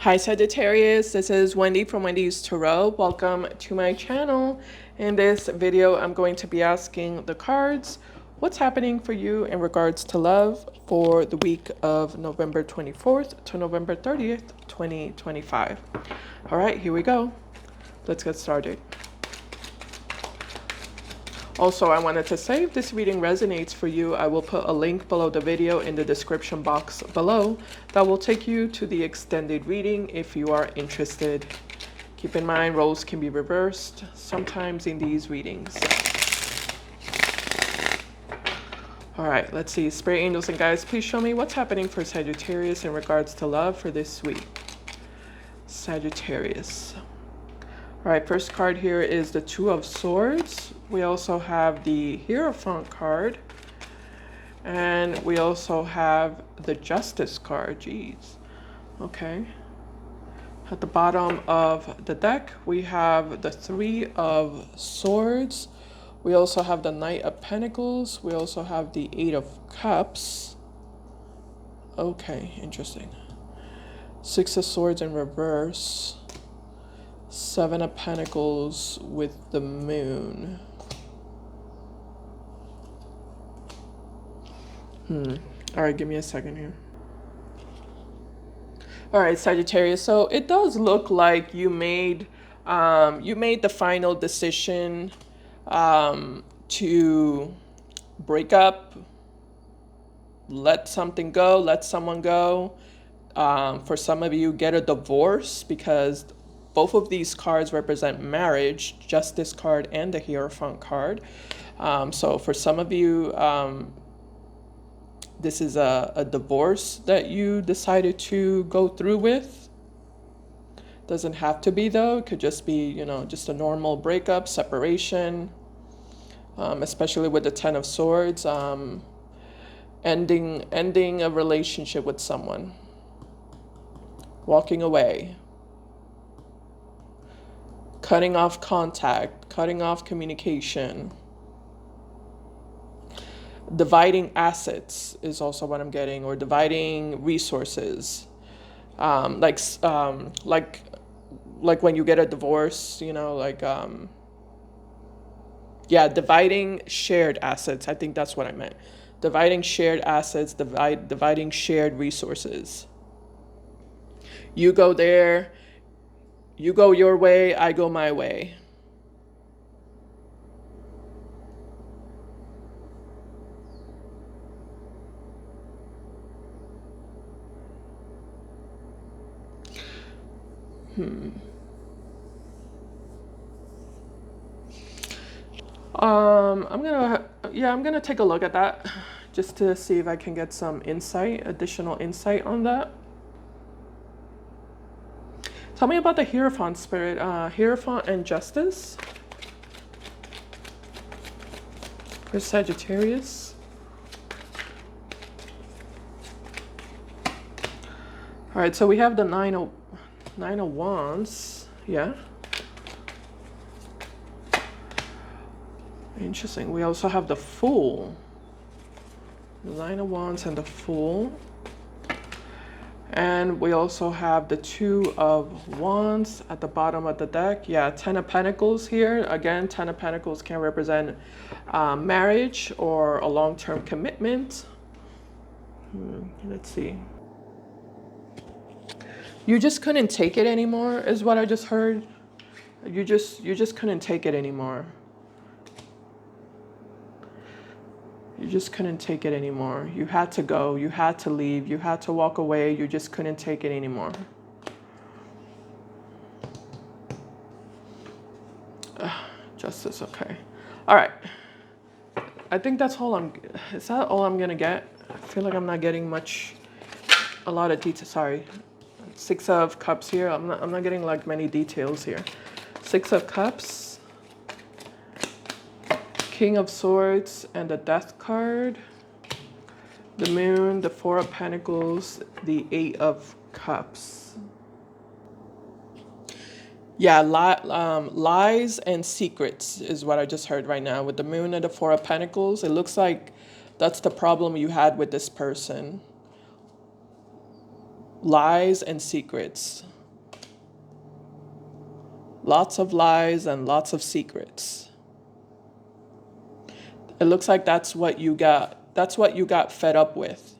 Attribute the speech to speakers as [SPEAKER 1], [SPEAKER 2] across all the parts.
[SPEAKER 1] Hi Sagittarius, this is Wendy from Wendys Tarot. Welcome to my channel. In this video, I'm going to be asking the cards what's happening for you in regards to love for the week of November 24th to November 30th, 2025. All right, here we go. Let's get started. Also, I wanted to say if this reading resonates for you, I will put a link below the video in the description box below that will take you to the extended reading if you are interested. Keep in mind, roles can be reversed sometimes in these readings. All right, let's see. Spirit angels and guides, please show me what's happening for Sagittarius in regards to love for this week. Sagittarius. All right, first card here is the Two of Swords. We also have the Hierophant card. And we also have the Justice card. Jeez. Okay. At the bottom of the deck, we have the Three of Swords. We also have the Knight of Pentacles. We also have the Eight of Cups. Okay, interesting. Six of Swords in reverse. Seven of Pentacles with the Moon. All right, give me a second here. All right, Sagittarius. So it does look like you made the final decision to break up, let something go, let someone go. For some of you, get a divorce, because both of these cards represent marriage, Justice card and the Hierophant card. So for some of you, this is a divorce that you decided to go through with. Doesn't have to be though. It could just be, you know, just a normal breakup, separation, especially with the Ten of Swords, ending a relationship with someone, walking away, cutting off contact, cutting off communication. Dividing assets is also what I'm getting, or dividing resources. Like when you get a divorce, you know, yeah, dividing shared assets. I think that's what I meant. Dividing shared assets, dividing shared resources. You go there, you go your way, I go my way. I'm gonna take a look at that just to see if I can get some additional insight on that. Tell me about the Hierophant spirit, Hierophant and Justice for Sagittarius. All right, so we have the Nine of Wands, yeah. Interesting. We also have the Fool. The Nine of Wands and the Fool. And we also have the Two of Wands at the bottom of the deck. Yeah, Ten of Pentacles here. Again, Ten of Pentacles can represent marriage or a long-term commitment. Let's see. You just couldn't take it anymore, is what I just heard. You just couldn't take it anymore. You just couldn't take it anymore. You had to go. You had to leave. You had to walk away. You just couldn't take it anymore. Justice, okay. All right. I think that's all is that all I'm gonna get? I feel like I'm not getting a lot of detail. Sorry. Six of Cups here. I'm not getting like many details here. Six of Cups. King of Swords and the Death card, the Moon, the Four of Pentacles, the Eight of Cups. Yeah, lies and secrets is what I just heard right now with the Moon and the Four of Pentacles. It looks like that's the problem you had with this person. Lies and secrets. Lots of lies and lots of secrets. It looks like that's what you got. That's what you got fed up with.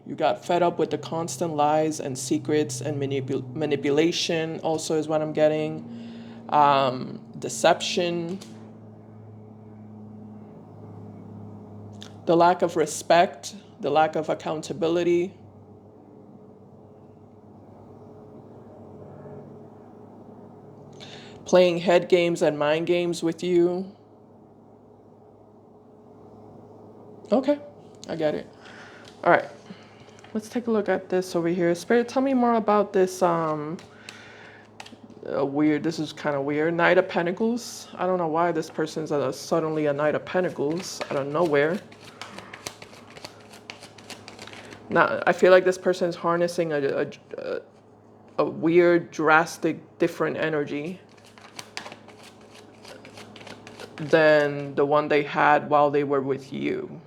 [SPEAKER 1] You got fed up with the constant lies and secrets and manipulation also is what I'm getting. Deception. The lack of respect. The lack of accountability. Playing head games and mind games with you. Okay, I get it. All right, let's take a look at this over here. Spirit, tell me more about this weird, this is kind of weird. Knight of Pentacles. I don't know why this person's suddenly a Knight of Pentacles out of nowhere. Now, I feel like this person's harnessing a weird, drastic, different energy than the one they had while they were with you.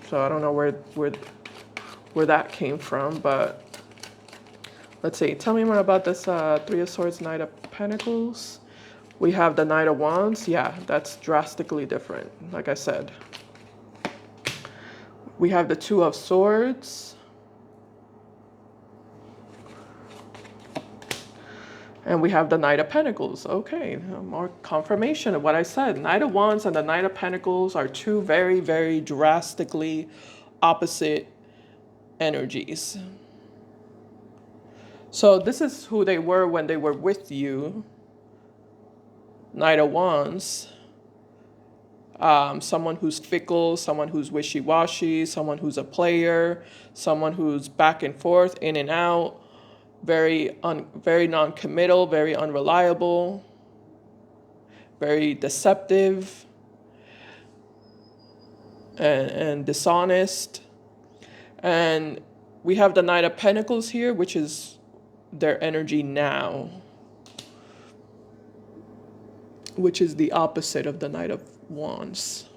[SPEAKER 1] So I don't know where that came from, but let's see. Tell me more about this Three of Swords, Knight of Pentacles. We have the Knight of Wands. Yeah, that's drastically different, like I said. We have the Two of Swords. And we have the Knight of Pentacles. Okay, more confirmation of what I said. Knight of Wands and the Knight of Pentacles are two very, very drastically opposite energies. So this is who they were when they were with you. Knight of Wands. Someone who's fickle, someone who's wishy-washy, someone who's a player, someone who's back and forth, in and out. Very non-committal, very unreliable, very deceptive, and dishonest. And we have the Knight of Pentacles here, which is their energy now, which is the opposite of the Knight of Wands.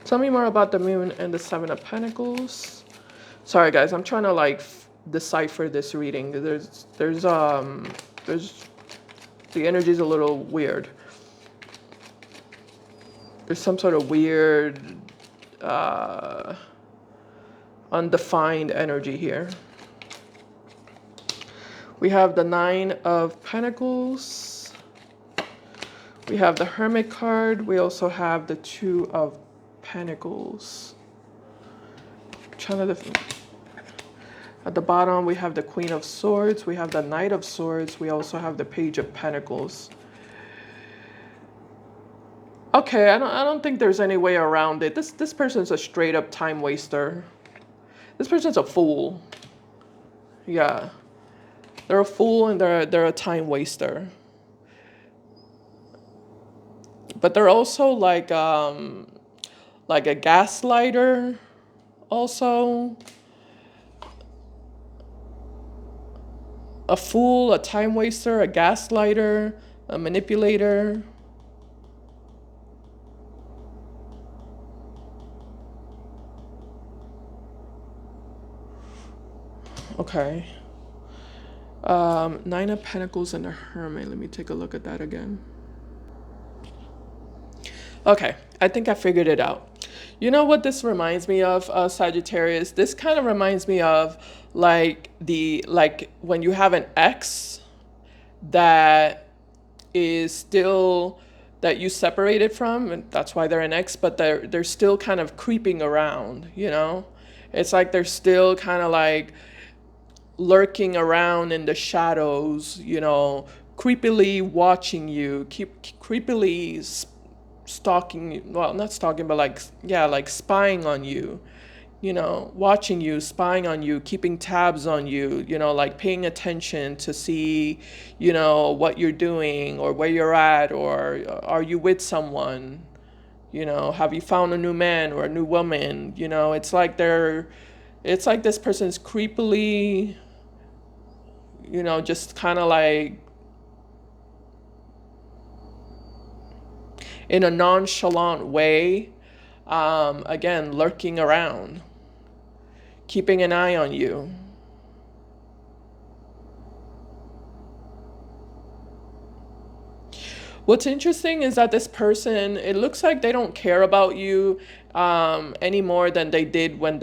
[SPEAKER 1] Tell me more about the Moon and the Seven of Pentacles. Sorry guys, I'm trying to like decipher this reading. There's the energy's a little weird. There's some sort of weird undefined energy here. We have the Nine of Pentacles. We have the Hermit card. We also have the Two of Pentacles. At the bottom, we have the Queen of Swords. We have the Knight of Swords. We also have the Page of Pentacles. Okay, I don't think there's any way around it. This person's a straight up time waster. This person's a fool. Yeah, they're a fool and they're a time waster. But they're also like a gaslighter also. A fool, a time waster, a gaslighter, a manipulator. Okay. Nine of Pentacles and the Hermit. Let me take a look at that again. Okay, I think I figured it out. You know what this reminds me of, Sagittarius? This kind of reminds me of like when you have an ex that is still that you separated from, and that's why they're an ex, but they're still kind of creeping around, you know? It's like they're still kind of like lurking around in the shadows, you know, creepily watching you, creepily stalking, well, not stalking, but like, yeah, like spying on you, you know, watching you, spying on you, keeping tabs on you, you know, like paying attention to see, you know, what you're doing or where you're at, or are you with someone, you know, have you found a new man or a new woman, you know, it's like this person's creepily, you know, just kind of like in a nonchalant way, Again, lurking around, keeping an eye on you. What's interesting is that this person, it looks like they don't care about you any more than they did when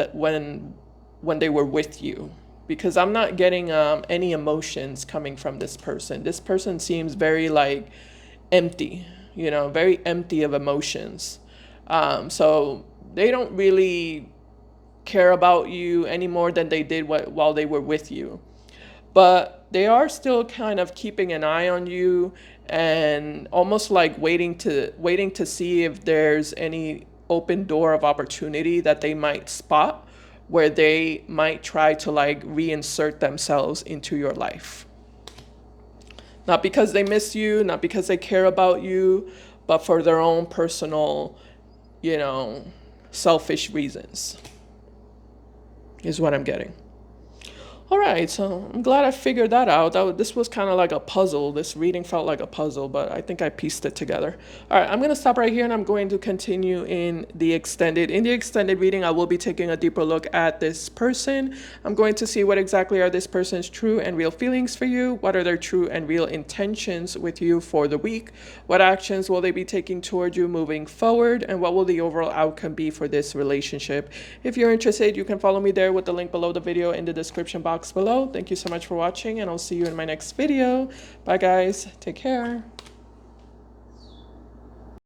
[SPEAKER 1] they were with you. Because I'm not getting any emotions coming from this person. This person seems very like empty, you know, very empty of emotions. So they don't really care about you any more than they did while they were with you. But they are still kind of keeping an eye on you and almost like waiting to see if there's any open door of opportunity that they might spot where they might try to like reinsert themselves into your life. Not because they miss you, not because they care about you, but for their own personal, you know, selfish reasons is what I'm getting. All right, so I'm glad I figured that out. This was kind of like a puzzle. This reading felt like a puzzle, but I think I pieced it together. All right, I'm going to stop right here and I'm going to continue in the extended. In the extended reading, I will be taking a deeper look at this person. I'm going to see what exactly are this person's true and real feelings for you. What are their true and real intentions with you for the week? What actions will they be taking toward you moving forward? And what will the overall outcome be for this relationship? If you're interested, you can follow me there with the link below the video in the description box below. Thank you so much for watching, and I'll see you in my next video. Bye guys, take care.